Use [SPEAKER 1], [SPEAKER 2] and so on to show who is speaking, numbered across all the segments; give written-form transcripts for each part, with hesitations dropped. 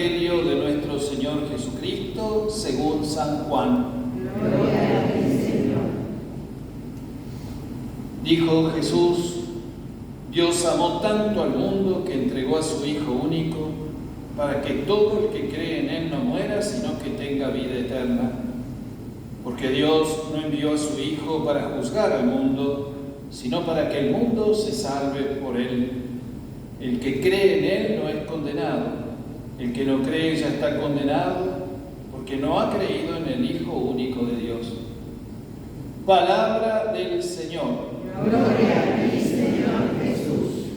[SPEAKER 1] Evangelio de nuestro Señor Jesucristo según San Juan.
[SPEAKER 2] Gloria a ti, Señor.
[SPEAKER 1] Dijo Jesús: Dios amó tanto al mundo que entregó a su Hijo único, para que todo el que cree en Él no muera, sino que tenga vida eterna. Porque Dios no envió a su Hijo para juzgar al mundo, sino para que el mundo se salve por Él. El que cree en Él no es condenado. El que no cree ya está condenado, porque no ha creído en el Hijo único de Dios. Palabra del Señor.
[SPEAKER 2] Gloria a ti, Señor Jesús.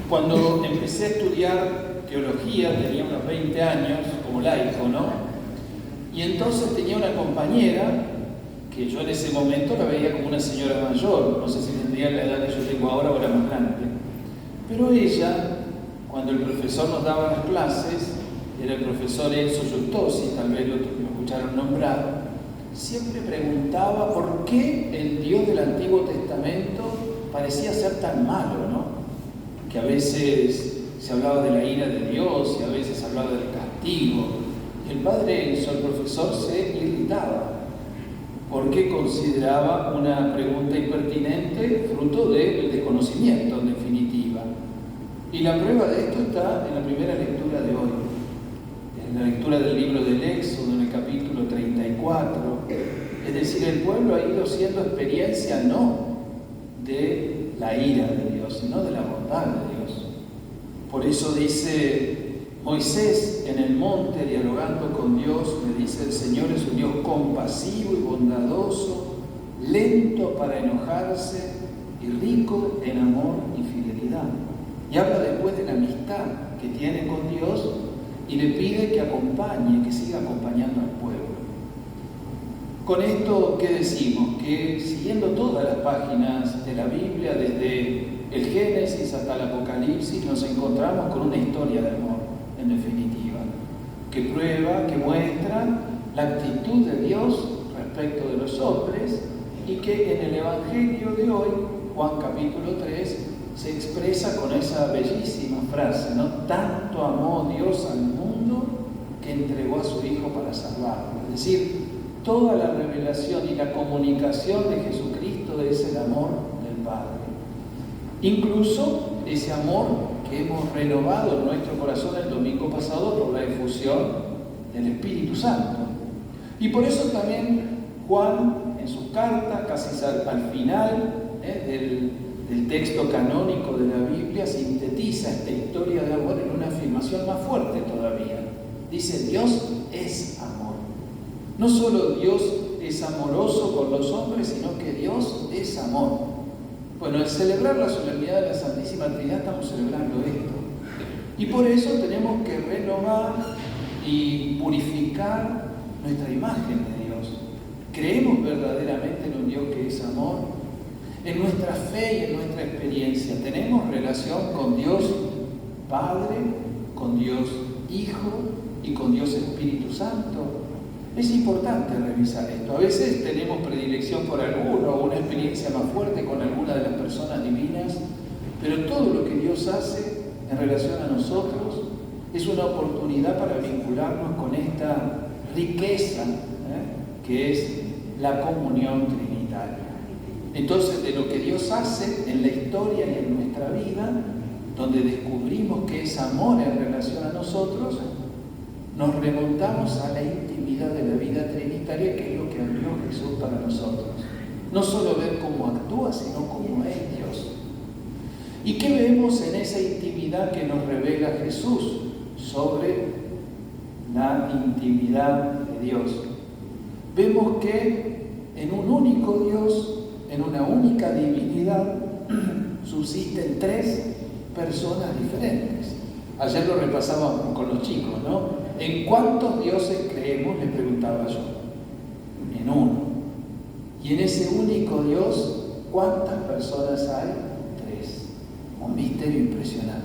[SPEAKER 1] Cuando empecé a estudiar teología, tenía unos 20 años, como laico, ¿no? Y entonces tenía una compañera que yo en ese momento la veía como una señora mayor, no sé si tendría la edad que yo tengo ahora o era más grande. Pero ella, cuando el profesor nos daba las clases, era el profesor Enzo Giustosi, tal vez lo escucharon nombrar, siempre preguntaba por qué el Dios del Antiguo Testamento parecía ser tan malo, ¿no? Que a veces se hablaba de la ira de Dios y a veces se hablaba del castigo. Y el padre Enzo, el profesor, se irritaba porque consideraba una pregunta impertinente, fruto del desconocimiento, en definitiva. Y la prueba de esto está en la primera lectura de hoy, en la lectura del libro del Éxodo, en el capítulo 34. Es decir, el pueblo ha ido haciendo experiencia no de la ira de Dios, sino de la bondad de Dios. Por eso dice Moisés en el monte, dialogando con Dios, le dice: el Señor es un Dios compasivo y bondadoso, lento para enojarse y rico en amor y fidelidad. Y habla después de la amistad que tiene con Dios y le pide que acompañe, que siga acompañando al pueblo. Con esto, ¿qué decimos? Que siguiendo todas las páginas de la Biblia, desde el Génesis hasta el Apocalipsis, nos encontramos con una historia de amor, en definitiva, que prueba, que muestra la actitud de Dios respecto de los hombres y que en el Evangelio de hoy, Juan capítulo 3, se expresa con esa bellísima frase, ¿no? Tanto amó Dios al mundo que entregó a su Hijo para salvarlo. Es decir, toda la revelación y la comunicación de Jesucristo es el amor del Padre. Incluso ese amor que hemos renovado en nuestro corazón el domingo pasado por la efusión del Espíritu Santo. Y por eso también Juan, en su carta, casi al final del texto canónico de la Biblia, sintetiza esta historia de amor en una afirmación más fuerte todavía. Dice: Dios es amor. No solo Dios es amoroso con los hombres, sino que Dios es amor. Bueno, al celebrar la solemnidad de la Santísima Trinidad estamos celebrando esto. Y por eso tenemos que renovar y purificar nuestra imagen de Dios. ¿Creemos verdaderamente en un Dios que es amor? En nuestra fe y en nuestra experiencia, ¿tenemos relación con Dios Padre, con Dios Hijo y con Dios Espíritu Santo? Es importante revisar esto. A veces tenemos predilección por alguno o una experiencia más fuerte con alguna de las personas divinas, pero todo lo que Dios hace en relación a nosotros es una oportunidad para vincularnos con esta riqueza que es la comunión trinitaria. Entonces, de lo que Dios hace en la historia y en nuestra vida, donde descubrimos que es amor en relación a nosotros, nos remontamos a la intimidad de la vida trinitaria, que es lo que abrió Jesús para nosotros. No solo ver cómo actúa, sino cómo es Dios. ¿Y qué vemos en esa intimidad que nos revela Jesús sobre la intimidad de Dios? Vemos que en un único Dios, en una única divinidad, subsisten tres personas diferentes. Ayer lo repasábamos con los chicos, ¿no? ¿En cuántos dioses creemos?, le preguntaba yo. En uno. Y en ese único Dios, ¿cuántas personas hay? Tres. Un misterio impresionante.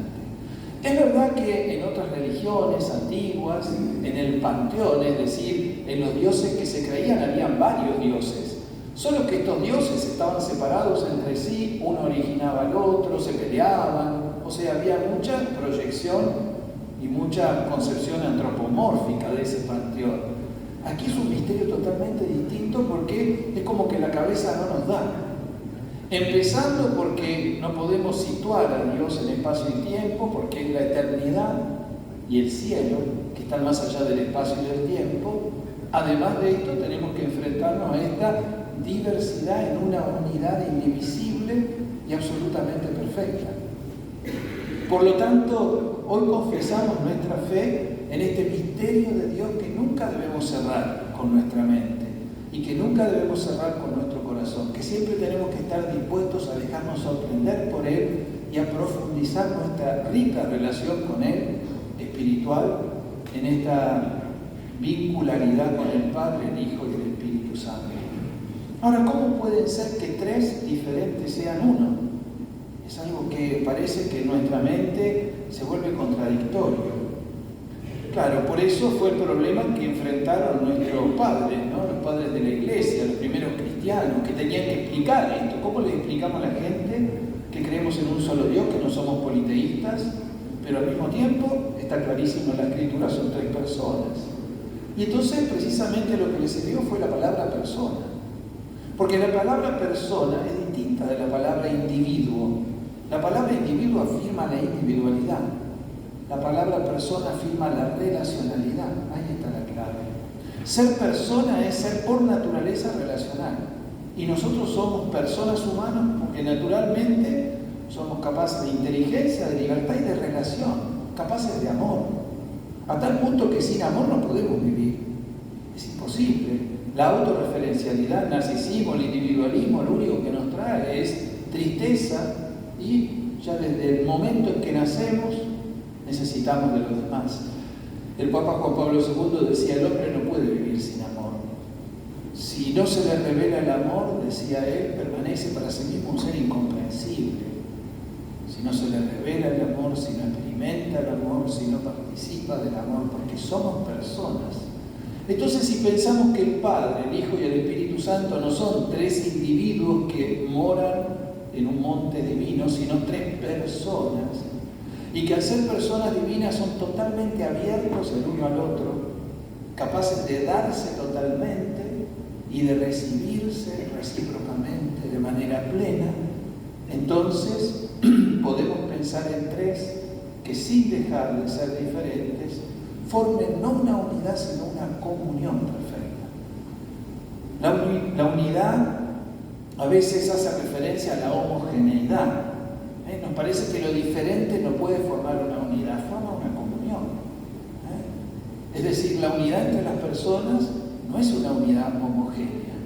[SPEAKER 1] Es verdad que en otras religiones antiguas, en el panteón, es decir, en los dioses que se creían, habían varios dioses. Solo que estos dioses estaban separados entre sí, uno originaba al otro, se peleaban, o sea, había mucha proyección y mucha concepción antropomórfica de ese panteón. Aquí es un misterio totalmente distinto porque es como que la cabeza no nos da. Empezando porque no podemos situar a Dios en espacio y tiempo, porque es la eternidad y el cielo, que están más allá del espacio y del tiempo. Además de esto, tenemos que enfrentarnos a esta diversidad en una unidad indivisible y absolutamente perfecta. Por lo tanto, hoy confesamos nuestra fe en este misterio de Dios que nunca debemos cerrar con nuestra mente y que nunca debemos cerrar con nuestro corazón, que siempre tenemos que estar dispuestos a dejarnos sorprender por Él y a profundizar nuestra rica relación con Él, espiritual, en esta vincularidad con el Padre, el Hijo y el Espíritu Santo. Ahora, ¿cómo puede ser que tres diferentes sean uno? Es algo que parece que en nuestra mente se vuelve contradictorio. Claro, por eso fue el problema que enfrentaron nuestros padres, ¿no? Los padres de la iglesia, los primeros cristianos, que tenían que explicar esto. ¿Cómo le explicamos a la gente que creemos en un solo Dios, que no somos politeístas, pero al mismo tiempo está clarísimo en la Escritura, son tres personas? Y entonces precisamente lo que les sirvió fue la palabra persona. Porque la palabra persona es distinta de la palabra individuo. La palabra individuo afirma la individualidad. La palabra persona afirma la relacionalidad. Ahí está la clave. Ser persona es ser por naturaleza relacional. Y nosotros somos personas humanas porque naturalmente somos capaces de inteligencia, de libertad y de relación, capaces de amor. A tal punto que sin amor no podemos vivir. Es imposible. La autorreferencialidad, el narcisismo, el individualismo, lo único que nos trae es tristeza y ya desde el momento en que nacemos necesitamos de los demás. El Papa Juan Pablo II decía: el hombre no puede vivir sin amor. Si no se le revela el amor, decía él, permanece para sí mismo un ser incomprensible. Si no se le revela el amor, si no experimenta el amor, si no participa del amor, porque somos personas. Entonces, si pensamos que el Padre, el Hijo y el Espíritu Santo no son tres individuos que moran en un monte divino, sino tres personas, y que al ser personas divinas son totalmente abiertos el uno al otro, capaces de darse totalmente y de recibirse recíprocamente de manera plena, entonces podemos pensar en tres que, sin dejar de ser diferentes, formen no una unidad sino una comunión perfecta. La unidad a veces hace referencia a la homogeneidad. Nos parece que lo diferente no puede formar una unidad, forma una comunión. Es decir, la unidad entre las personas no es una unidad homogénea.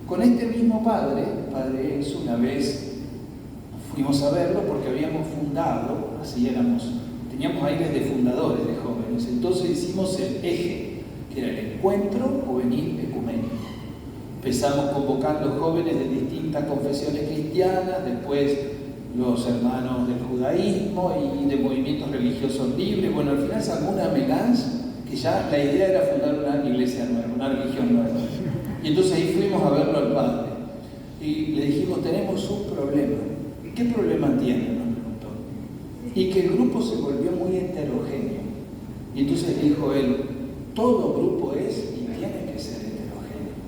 [SPEAKER 1] Con este mismo Padre Enzo, una vez fuimos a verlo porque habíamos fundado, teníamos aires de fundadores de jóvenes, entonces hicimos el eje, que era el encuentro juvenil ecuménico. Empezamos convocando jóvenes de distintas confesiones cristianas, después los hermanos del judaísmo y de movimientos religiosos libres. Bueno, al final se armó una melange que ya la idea era fundar una iglesia nueva, una religión nueva. Y entonces ahí fuimos a verlo al Padre y le dijimos: tenemos un problema. ¿Qué problema tiene?, nos preguntó. Y que el grupo se volvió muy heterogéneo. Y entonces dijo él: todo grupo es y tiene que ser heterogéneo.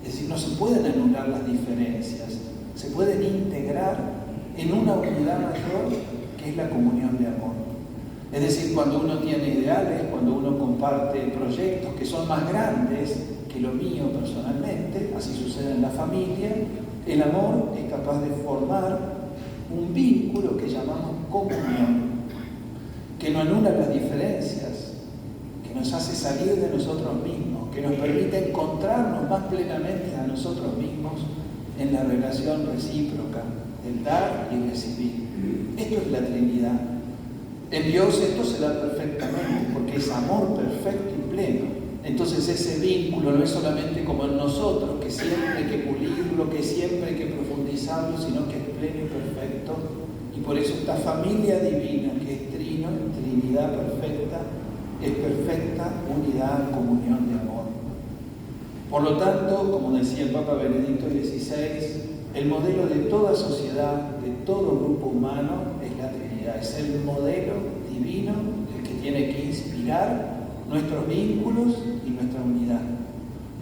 [SPEAKER 1] Es decir, no se pueden anular las diferencias, se pueden integrar en una unidad mayor que es la comunión de amor. Es decir, cuando uno tiene ideales, cuando uno comparte proyectos que son más grandes que lo mío personalmente, así sucede en la familia, el amor es capaz de formar un vínculo que llamamos comunión, que no anula las diferencias, que nos hace salir de nosotros mismos, que nos permite encontrarnos más plenamente a nosotros mismos en la relación recíproca del dar y recibir. Esto es la Trinidad. En Dios esto se da perfectamente, porque es amor perfecto y pleno. Entonces ese vínculo no es solamente como en nosotros, que siempre hay que pulirlo, que siempre hay que profundizarlo, sino que es pleno y perfecto. Y por eso esta familia divina, que es trino, Trinidad perfecta, es perfecta unidad, comunión de amor. Por lo tanto, como decía el Papa Benedicto XVI, el modelo de toda sociedad, de todo grupo humano, es la Trinidad. el modelo divino, el que tiene que inspirar nuestros vínculos y nuestra unidad.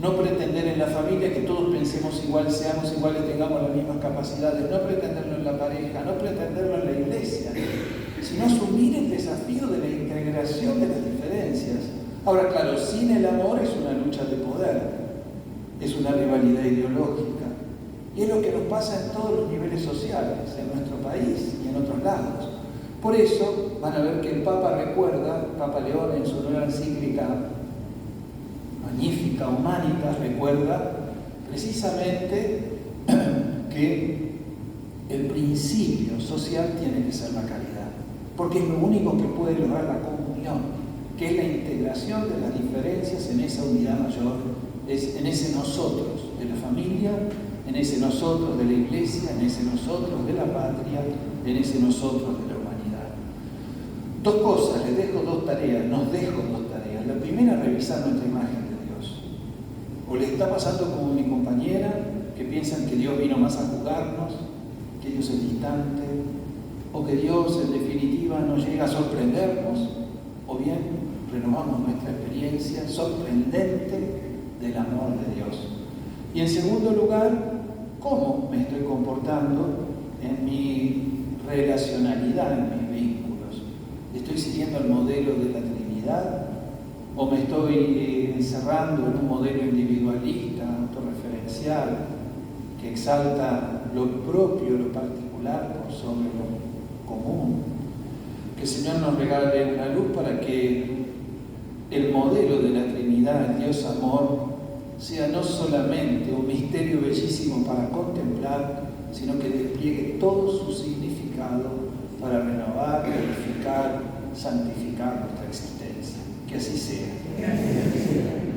[SPEAKER 1] No pretender en la familia que todos pensemos igual, seamos iguales, tengamos las mismas capacidades, no pretenderlo en la pareja, no pretenderlo en la iglesia, sino asumir el desafío de la integración de las diferencias. Ahora, claro, sin el amor es una lucha de poder, es una rivalidad ideológica. Y es lo que nos pasa en todos los niveles sociales, en nuestro país y en otros lados. Por eso van a ver que el Papa recuerda, Papa León en su nueva encíclica Magnificat Humanitas, recuerda precisamente que el principio social tiene que ser la caridad, porque es lo único que puede lograr la comunión, que es la integración de las diferencias en esa unidad mayor, en ese nosotros de la familia, en ese nosotros de la iglesia, en ese nosotros de la patria, en ese nosotros de la humanidad. Dos cosas, les dejo dos tareas, nos dejo dos tareas. La primera, revisar nuestra imagen de Dios. O le está pasando como mi compañera, que piensan que Dios vino más a juzgarnos, que Dios es distante, o que Dios en definitiva no llega a sorprendernos, o bien renovamos nuestra experiencia sorprendente del amor de Dios. Y en segundo lugar, cómo me estoy comportando en mi relacionalidad, en mis vínculos. ¿Estoy siguiendo el modelo de la Trinidad? ¿O me estoy encerrando en un modelo individualista, autorreferencial, que exalta lo propio, lo particular, por sobre lo común? Que el Señor nos regale una luz para que el modelo de la Trinidad, el Dios amor, sea no solamente un misterio bellísimo para contemplar, sino que despliegue todo su significado para renovar, glorificar, santificar nuestra existencia. Que así sea.
[SPEAKER 2] Gracias.